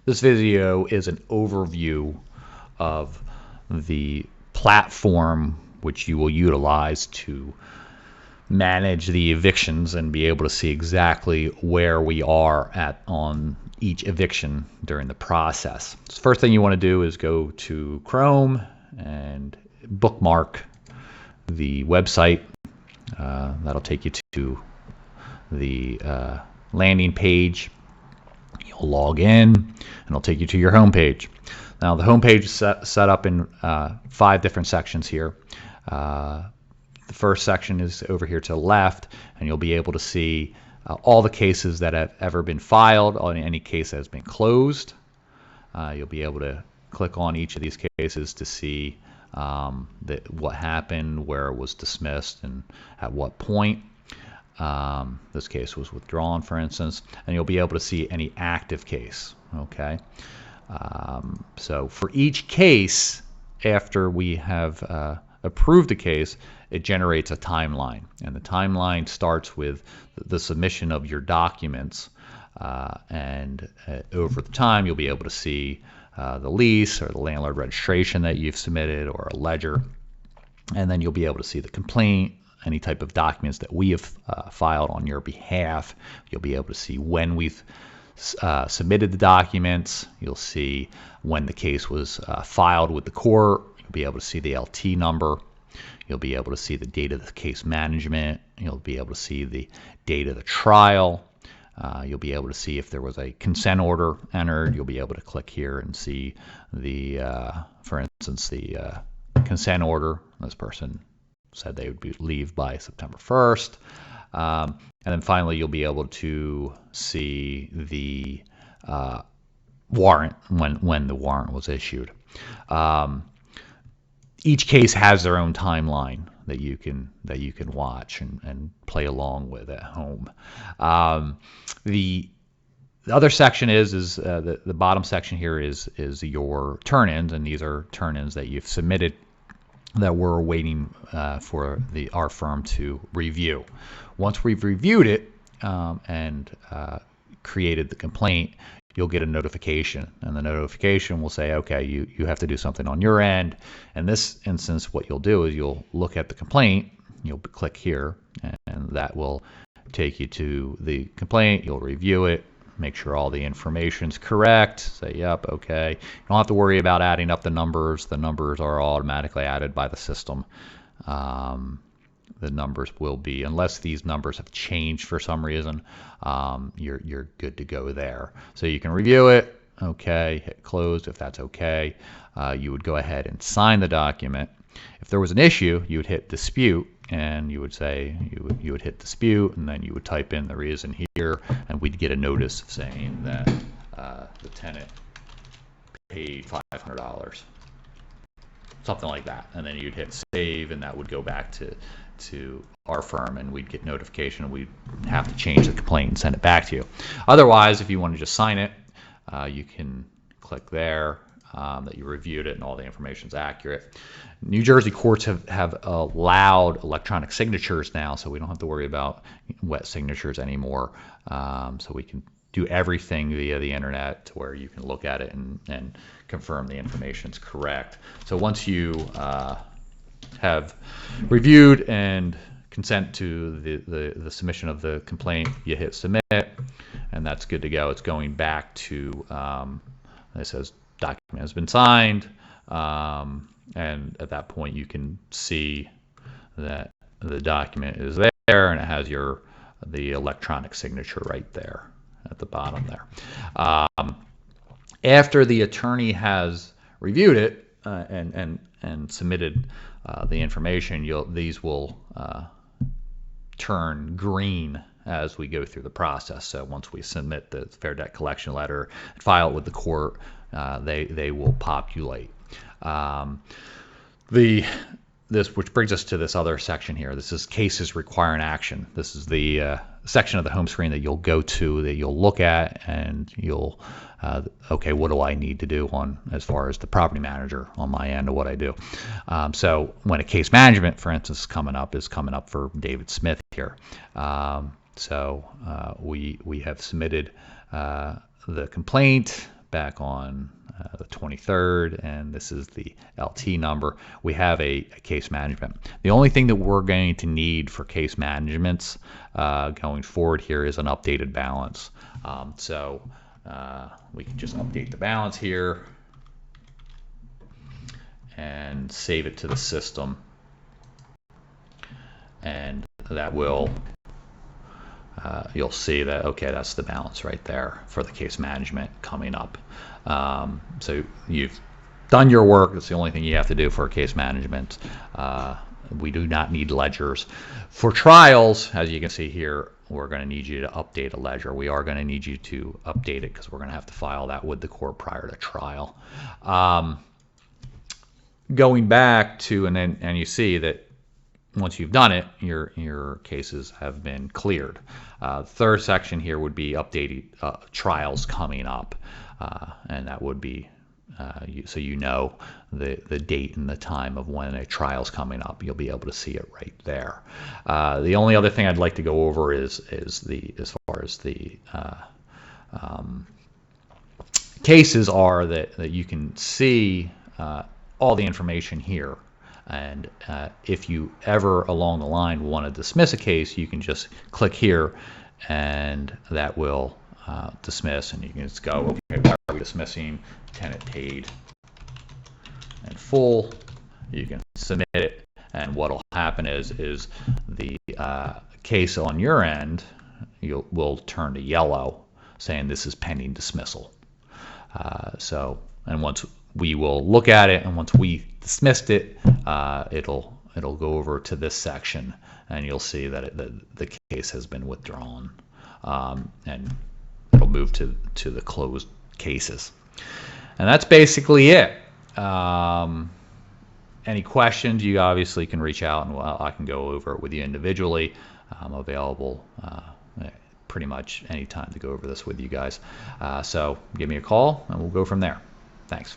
This video is an overview of the platform which you will utilize to manage the evictions and be able to see exactly where we are at on each eviction during the process. So first thing you want to do is go to Chrome and bookmark the website. That'll take you to the landing page. You'll log in and it'll take you to your home page. Now the home page is set up in 5 different sections here. The first section is over here to the left, and you'll be able to see all the cases that have ever been filed, on any case that has been closed. You'll be able to click on each of these cases to see what happened, where it was dismissed, and at what point. This case was withdrawn, for instance, and you'll be able to see any active case. Okay, so for each case, after we have approved a case, it generates a timeline, and the timeline starts with the submission of your documents, and over the time you'll be able to see the lease or the landlord registration that you've submitted, or a ledger, and then you'll be able to see the complaint, any type of documents that we have filed on your behalf. You'll be able to see when we've submitted the documents. You'll see when the case was filed with the court. You'll be able to see the LT number. You'll be able to see the date of the case management. You'll be able to see the date of the trial. You'll be able to see if there was a consent order entered. You'll be able to click here and see the, for instance, the consent order. This person said they would leave by September 1st. And then finally, you'll be able to see the warrant, when the warrant was issued. Each case has their own timeline that you can watch and play along with at home. The other section is the bottom section here is your turn-ins, and these are turn-ins that you've submitted that we're waiting for our firm to review. Once we've reviewed it and created the complaint, you'll get a notification, and the notification will say, okay, you have to do something on your end. In this instance, what you'll do is you'll look at the complaint, you'll click here, and that will take you to the complaint. You'll review it, make sure all the information's correct, say, yep, okay. You don't have to worry about adding up the numbers. The numbers are automatically added by the system. The numbers will be, unless these numbers have changed for some reason, you're good to go there. So you can review it, okay, hit close if that's okay. You would go ahead and sign the document. If there was an issue, you would hit dispute, and you would say, you would hit dispute, and then you would type in the reason here, and we'd get a notice saying that the tenant paid $500, something like that, and then you'd hit save, and that would go back to our firm, and we'd get notification, and we'd have to change the complaint and send it back to you. Otherwise, if you want to just sign it, you can click there that you reviewed it and all the information is accurate. New Jersey courts have allowed electronic signatures now, so we don't have to worry about wet signatures anymore. So we can do everything via the internet, to where you can look at it and confirm the information is correct. So once you have reviewed and consent to the submission of the complaint, you hit submit, and that's good to go. It's going back to, it says document has been signed, and at that point you can see that the document is there, and it has the electronic signature right there at the bottom there. After the attorney has reviewed it and submitted the information, these will turn green as we go through the process. So once we submit the Fair Debt Collection Letter and file it with the court, they will populate. Which brings us to this other section here. This is cases requiring action. This is the section of the home screen that you'll go to, that you'll look at, and you'll, okay, what do I need to do as far as the property manager on my end of what I do? So when a case management, for instance, is coming up for David Smith here. We have submitted the complaint back on the 23rd, and this is the LT number. We have a case management. The only thing that we're going to need for case managements going forward here is an updated balance. So we can just update the balance here and save it to the system, and that will you'll see that, okay, that's the balance right there for the case management coming up. So you've done your work. That's the only thing you have to do for case management. We do not need ledgers. For trials, as you can see here, we're going to need you to update a ledger. We are going to need you to update it because we're going to have to file that with the court prior to trial. Going back to, and you see that once you've done it, your cases have been cleared. Third section here would be updated trials coming up, and that would be so you know the date and the time of when a trial's coming up. You'll be able to see it right there. The only other thing I'd like to go over is as far as the cases are that you can see all the information here. And if you ever along the line want to dismiss a case, you can just click here and that will dismiss, and you can just go, okay, why are we dismissing? Tenant paid in full. You can submit it, and what will happen is the case on your end will turn to yellow saying this is pending dismissal. And once we will look at it, and once we dismissed it, it'll go over to this section, and you'll see that the case has been withdrawn, and it'll move to the closed cases. And that's basically it. Any questions, you obviously can reach out, and I can go over it with you individually. I'm available pretty much any time to go over this with you guys. So give me a call, and we'll go from there. Thanks.